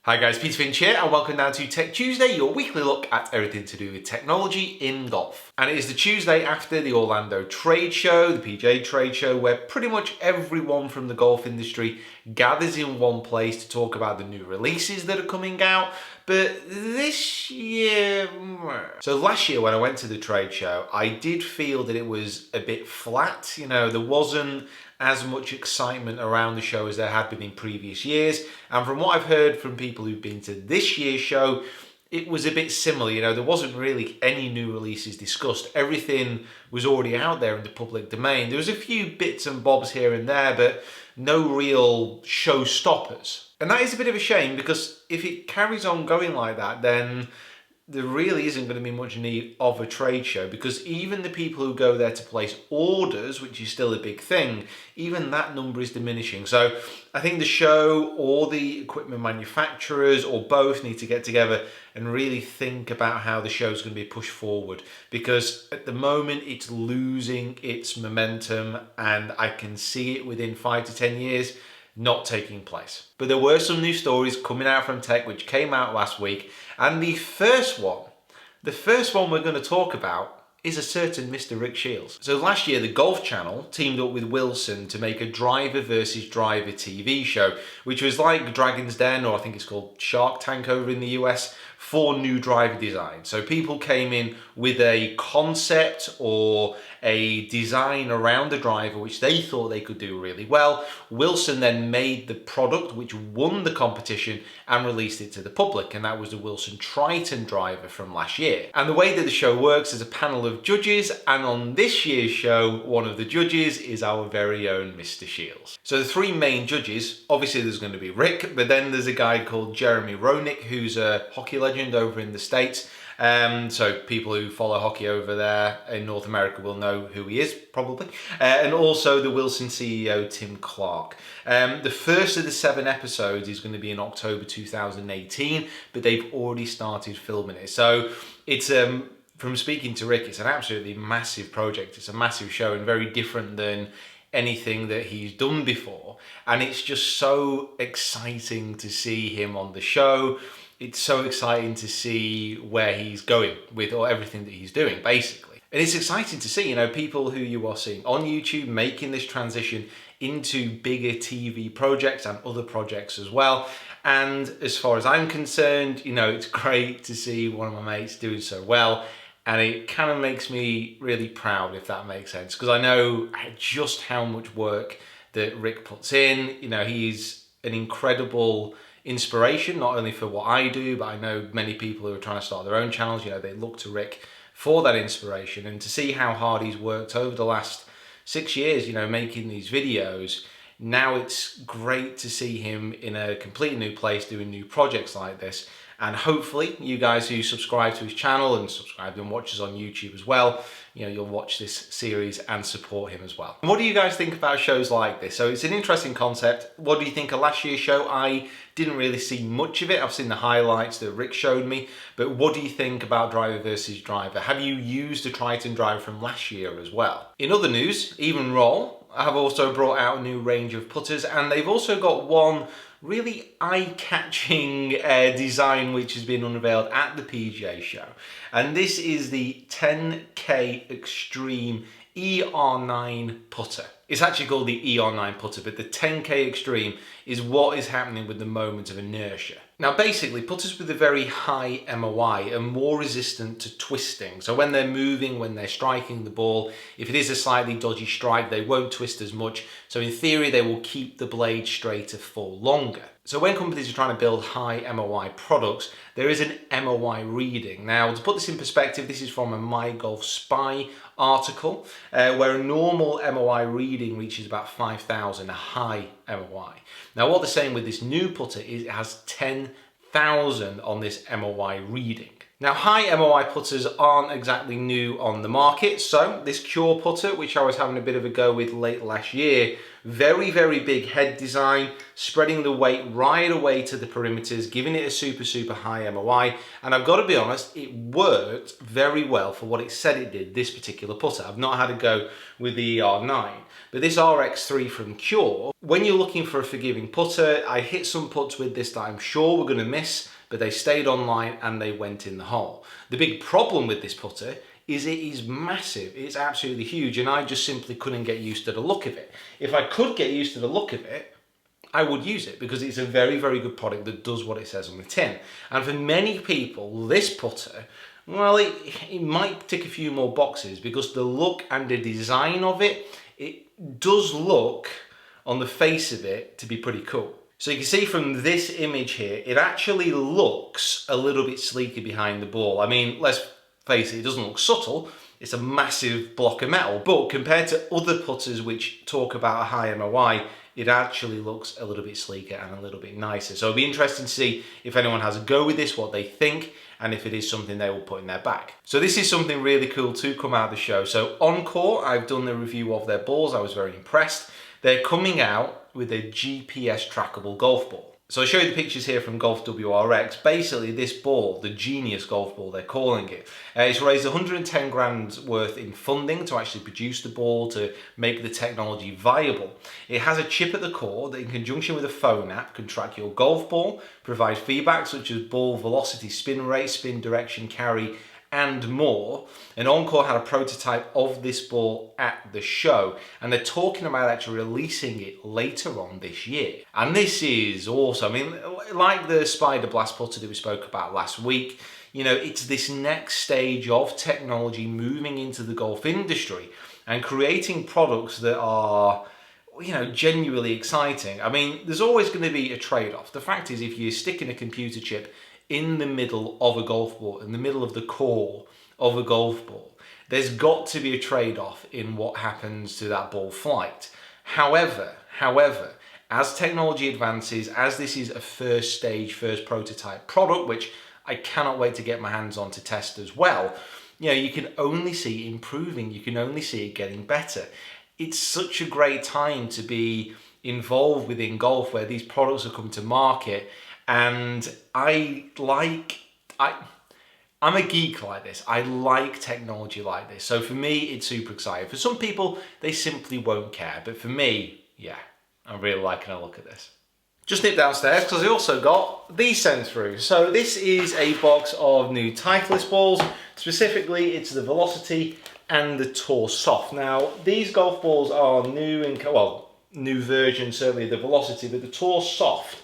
Hi guys, Peter Finch here and welcome down to Tech Tuesday, your weekly look at everything to do with technology in golf. And it is the Tuesday after the Orlando trade show, the PGA trade show, where pretty much everyone from the golf industry gathers in one place to talk about the new releases that are coming out. But this year... So last year when I went to the trade show, I did feel that it was a bit flat. You know, there wasn't as much excitement around the show as there had been in previous years. And from what I've heard from people who've been to this year's show, it was a bit similar. You know, there wasn't really any new releases discussed. Everything was already out there in the public domain. There was a few bits and bobs here and there, but no real showstoppers. And that is a bit of a shame, because if it carries on going like that, then there really isn't going to be much need of a trade show, because even the people who go there to place orders, which is still a big thing, even that number is diminishing. So I think the show or the equipment manufacturers or both need to get together and really think about how the show is going to be pushed forward, because at the moment it's losing its momentum, and I can see it within 5 to 10 years not taking place. But there were some new stories coming out from tech which came out last week, and the first one we're going to talk about is a certain Mr. Rick Shields. So last year, the Golf Channel teamed up with Wilson to make a driver versus driver TV show, which was like Dragon's Den, or I think it's called Shark Tank over in the US, for new driver design. So people came in with a concept or a design around the driver which they thought they could do really well. Wilson then made the product which won the competition and released it to the public, and that was the Wilson Triton driver from last year. And the way that the show works is a panel of judges, and on this year's show, one of the judges is our very own Mr. Shields. So the three main judges, obviously there's going to be Rick, but then there's a guy called Jeremy Roenick, who's a hockey legend over in the States. So people who follow hockey over there in North America will know who he is, probably. And also the Wilson CEO, Tim Clark. The first of the 7 episodes is going to be in October 2018, but they've already started filming it. So it's, from speaking to Rick, it's an absolutely massive project. It's a massive show and very different than anything that he's done before. And it's just so exciting to see him on the show. It's so exciting to see where he's going with everything that he's doing, basically. And it's exciting to see, you know, people who you are seeing on YouTube making this transition into bigger TV projects and other projects as well. And as far as I'm concerned, you know, it's great to see one of my mates doing so well. And it kind of makes me really proud, if that makes sense, because I know just how much work that Rick puts in. You know, he's an incredible inspiration, not only for what I do, but I know many people who are trying to start their own channels, you know, they look to Rick for that inspiration. And to see how hard he's worked over the last 6 years, you know, making these videos, now it's great to see him in a completely new place doing new projects like this. And hopefully you guys who subscribe to his channel and subscribe and watch us on YouTube as well, you know, you'll watch this series and support him as well. And what do you guys think about shows like this? So it's an interesting concept. What do you think of last year's show? I didn't really see much of it. I've seen the highlights that Rick showed me, but what do you think about driver versus driver? Have you used a Triton driver from last year as well? In other news, Evnroll have also brought out a new range of putters, and they've also got one really eye-catching design which has been unveiled at the PGA show. And this is the 10K Extreme ER9 putter. It's actually called the ER9 putter, but the 10K Extreme is what is happening with the moment of inertia. Now basically, putters with a very high MOI are more resistant to twisting. So when they're moving, when they're striking the ball, if it is a slightly dodgy strike, they won't twist as much. So in theory, they will keep the blade straighter for longer. So when companies are trying to build high MOI products, there is an MOI reading. Now, to put this in perspective, this is from a MyGolfSpy article, where a normal MOI reading reaches about 5,000, a high MOI. Now, what they're saying with this new putter is it has 10,000 on this MOI reading. Now, high MOI putters aren't exactly new on the market, so this Cure putter, which I was having a bit of a go with late last year, very, very big head design, spreading the weight right away to the perimeters, giving it a super, super high MOI, and I've got to be honest, it worked very well for what it said it did, this particular putter. I've not had a go with the ER9, but this RX3 from Cure, when you're looking for a forgiving putter, I hit some putts with this that I'm sure we're going to miss, but they stayed online and they went in the hole. The big problem with this putter is it is massive. It's absolutely huge, and I just simply couldn't get used to the look of it. If I could get used to the look of it, I would use it because it's a very, very good product that does what it says on the tin. And for many people, this putter, well, it might tick a few more boxes because the look and the design of it, it does look on the face of it to be pretty cool. So you can see from this image here, it actually looks a little bit sleeker behind the ball. I mean, let's face it, it doesn't look subtle. It's a massive block of metal, but compared to other putters which talk about a high MOI, it actually looks a little bit sleeker and a little bit nicer. So it'll be interesting to see if anyone has a go with this, what they think, and if it is something they will put in their bag. So this is something really cool to come out of the show. So Encore, I've done the review of their balls. I was very impressed. They're coming out with a GPS trackable golf ball. So I'll show you the pictures here from Golf WRX. Basically, this ball, the Genius golf ball, they're calling it, it's raised 110 grand worth in funding to actually produce the ball, to make the technology viable. It has a chip at the core that in conjunction with a phone app can track your golf ball, provide feedback such as ball velocity, spin rate, spin direction, carry, and more. And Encore had a prototype of this ball at the show, and they're talking about actually releasing it later on this year. And this is awesome. I mean, like the Spider Blast putter that we spoke about last week, you know, it's this next stage of technology moving into the golf industry and creating products that are, you know, genuinely exciting. I mean, there's always going to be a trade-off. The fact is, if you're sticking a computer chip in the middle of a golf ball, in the middle of the core of a golf ball, there's got to be a trade-off in what happens to that ball flight. However, as technology advances, as this is a first stage, first prototype product, which I cannot wait to get my hands on to test as well, you know, you can only see it improving, you can only see it getting better. It's such a great time to be involved within golf where these products are coming to market. And I'm a geek like this. I like technology like this. So for me, it's super exciting. For some people, they simply won't care. But for me, yeah, I'm really liking a look at this. Just nip downstairs because I also got these sent through. So this is a box of new Titleist balls. Specifically, it's the Velocity and the Tour Soft. Now, these golf balls are new in, well, new version, certainly the Velocity, but the Tour Soft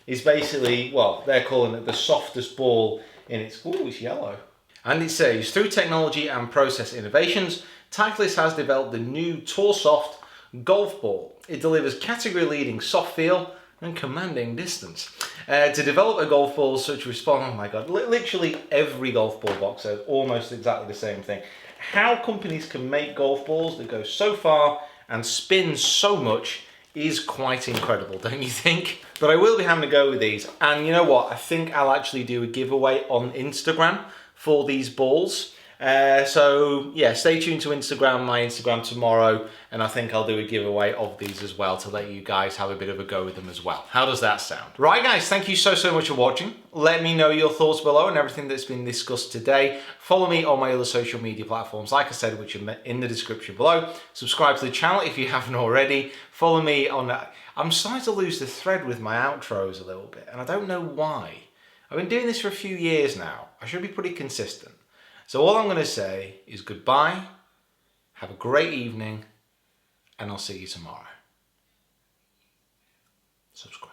is basically, well, they're calling it the softest ball in its, ooh, it's yellow. And it says, through technology and process innovations, Titleist has developed the new Tour Soft golf ball. It delivers category-leading soft feel and commanding distance. To develop a golf ball such response, oh my God, literally every golf ball box says almost exactly the same thing. How companies can make golf balls that go so far and spin so much is quite incredible, don't you think? But I will be having a go with these. And you know what? I think I'll actually do a giveaway on Instagram for these balls. So yeah, stay tuned to Instagram, my Instagram tomorrow, and I think I'll do a giveaway of these as well to let you guys have a bit of a go with them as well. How does that sound? Right guys, thank you so much for watching. Let me know your thoughts below and everything that's been discussed today. Follow me on my other social media platforms, like I said, which are in the description below. Subscribe to the channel if you haven't already. Follow me on, I'm starting to lose the thread with my outros a little bit, and I don't know why. I've been doing this for a few years now. I should be pretty consistent. So all I'm going to say is goodbye, have a great evening, and I'll see you tomorrow. Subscribe.